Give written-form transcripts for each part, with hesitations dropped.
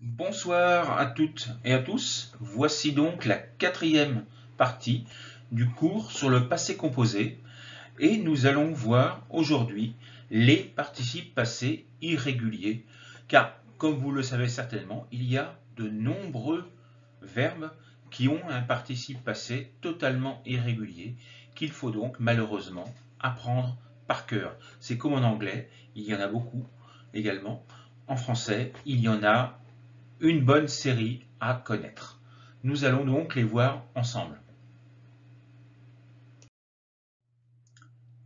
Bonsoir à toutes et à tous. Voici donc la quatrième partie du cours sur le passé composé et nous allons voir aujourd'hui les participes passés irréguliers car, comme vous le savez certainement, il y a de nombreux verbes qui ont un participe passé totalement irrégulier qu'il faut donc malheureusement apprendre par cœur. C'est comme en anglais, il y en a beaucoup également. En français, il y en a une bonne série à connaître. Nous allons donc les voir ensemble.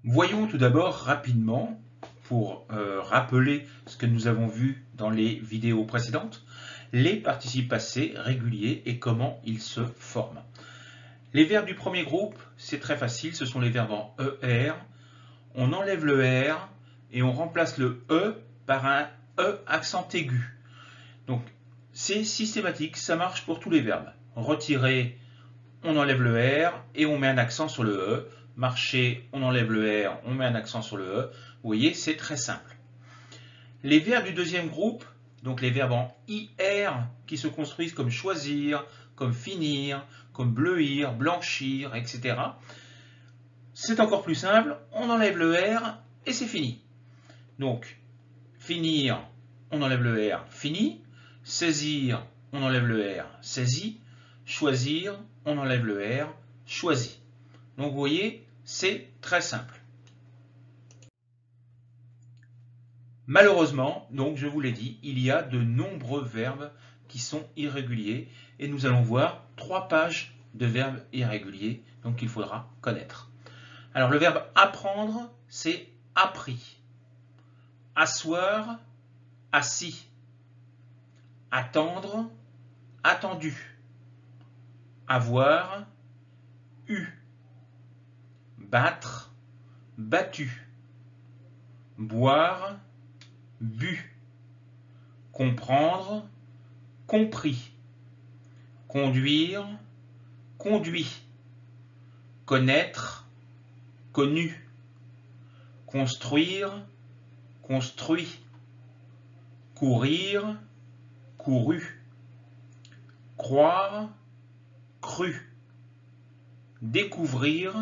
Voyons tout d'abord rapidement, pour rappeler ce que nous avons vu dans les vidéos précédentes, les participes passés réguliers et comment ils se forment. Les verbes du premier groupe, c'est très facile, ce sont les verbes en ER. On enlève le R et on remplace le E par un E accent aigu. Donc, c'est systématique, ça marche pour tous les verbes. Retirer, on enlève le R et on met un accent sur le E. Marcher, on enlève le R, on met un accent sur le E. Vous voyez, c'est très simple. Les verbes du deuxième groupe, donc les verbes en IR, qui se construisent comme choisir, comme finir, comme bleuir, blanchir, etc. C'est encore plus simple, on enlève le R et c'est fini. Donc, finir, on enlève le R, fini. Saisir, on enlève le R, saisi. Choisir, on enlève le R, choisi. Donc vous voyez, c'est très simple. Malheureusement, donc je vous l'ai dit, il y a de nombreux verbes qui sont irréguliers et nous allons voir 3 pages de verbes irréguliers donc qu'il faudra connaître. Alors le verbe apprendre, c'est appris. Asseoir, assis. Attendre, attendu. Avoir, eu. Battre, battu. Boire, bu. Comprendre, compris. Conduire, conduit. Connaître, connu. Construire, construit. Courir, couru. Croire, cru. Découvrir,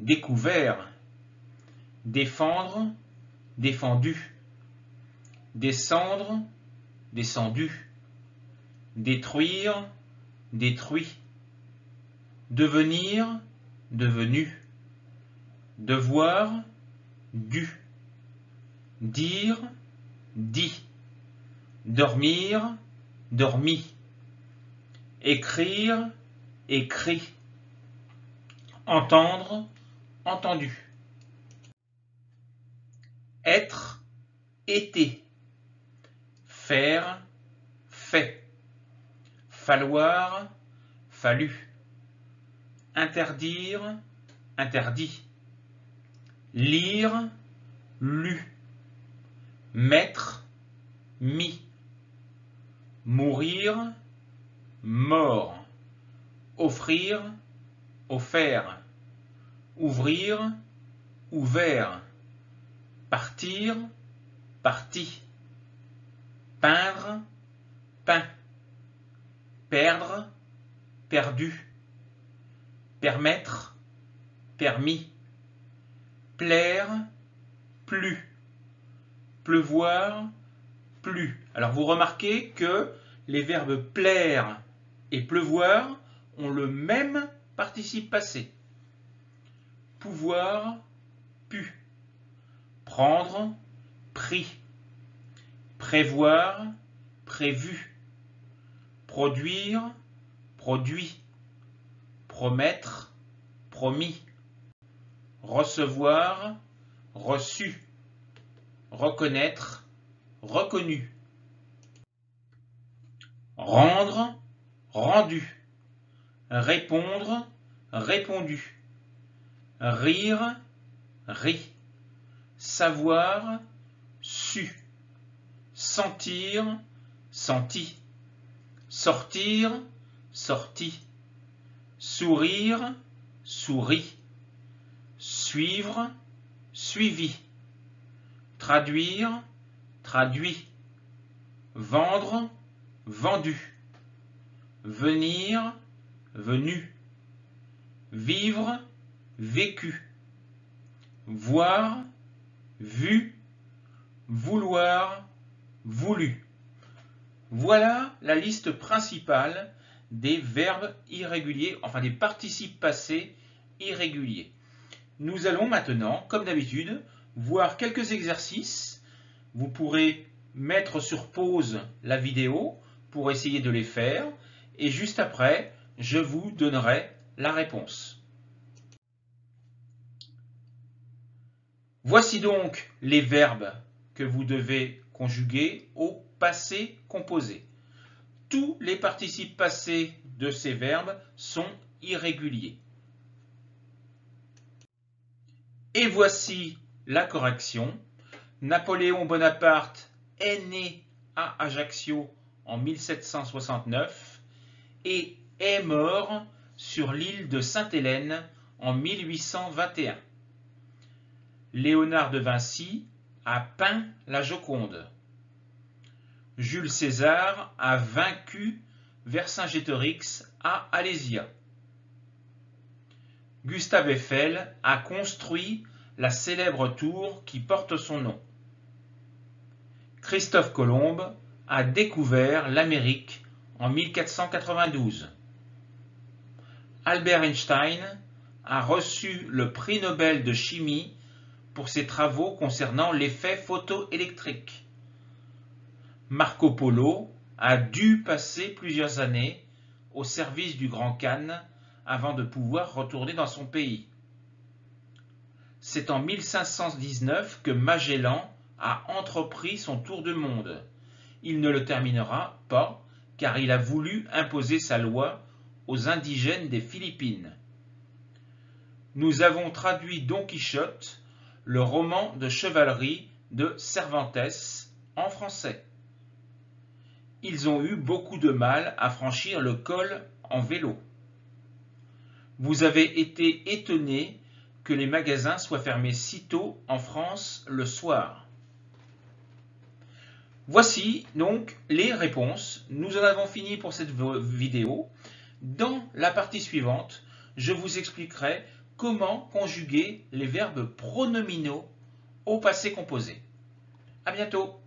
découvert. Défendre, défendu. Descendre, descendu. Détruire, détruit. Devenir, devenu. Devoir, dû. Dire, dit. Dormir, dormi. Écrire, écrit. Entendre, entendu. Être, été. Faire, fait. Falloir, fallu. Interdire, interdit. Lire, lu. Mettre, mis. Mourir, mort. Offrir, offert. Ouvrir, ouvert. Partir, parti. Peindre, peint. Perdre, perdu. Permettre, permis. Plaire, plu. Pleuvoir, plu. Alors vous remarquez que les verbes plaire et pleuvoir ont le même participe passé. Pouvoir, pu. Prendre, pris. Prévoir, prévu. Produire, produit. Promettre, promis. Recevoir, reçu. Reconnaître, reconnu. Rendre, rendu. Répondre, répondu. Rire, ri. Savoir, su. Sentir, senti. Sortir, sorti. Sourire, sourit. Suivre, suivi. Traduire, traduit. Vendre, vendu, venir, venu, vivre, vécu, voir, vu, vouloir, voulu. Voilà la liste principale des verbes irréguliers, enfin des participes passés irréguliers. Nous allons maintenant, comme d'habitude, voir quelques exercices. Vous pourrez mettre sur pause la vidéo pour essayer de les faire et juste après, je vous donnerai la réponse. Voici donc les verbes que vous devez conjuguer au passé composé. Tous les participes passés de ces verbes sont irréguliers. Et voici la correction. Napoléon Bonaparte est né à Ajaccio en 1769 et est mort sur l'île de Sainte-Hélène en 1821. Léonard de Vinci a peint la Joconde. Jules César a vaincu Vercingétorix à Alésia. Gustave Eiffel a construit la célèbre tour qui porte son nom. Christophe Colomb a découvert l'Amérique en 1492. Albert Einstein a reçu le prix Nobel de chimie pour ses travaux concernant l'effet photoélectrique. Marco Polo a dû passer plusieurs années au service du Grand Khan avant de pouvoir retourner dans son pays. C'est en 1519 que Magellan a entrepris son tour du monde. Il ne le terminera pas car il a voulu imposer sa loi aux indigènes des Philippines. Nous avons traduit Don Quichotte, le roman de chevalerie de Cervantes, en français. Ils ont eu beaucoup de mal à franchir le col en vélo. Vous avez été étonné que les magasins soient fermés si tôt en France le soir. Voici donc les réponses. Nous en avons fini pour cette vidéo. Dans la partie suivante, je vous expliquerai comment conjuguer les verbes pronominaux au passé composé. À bientôt!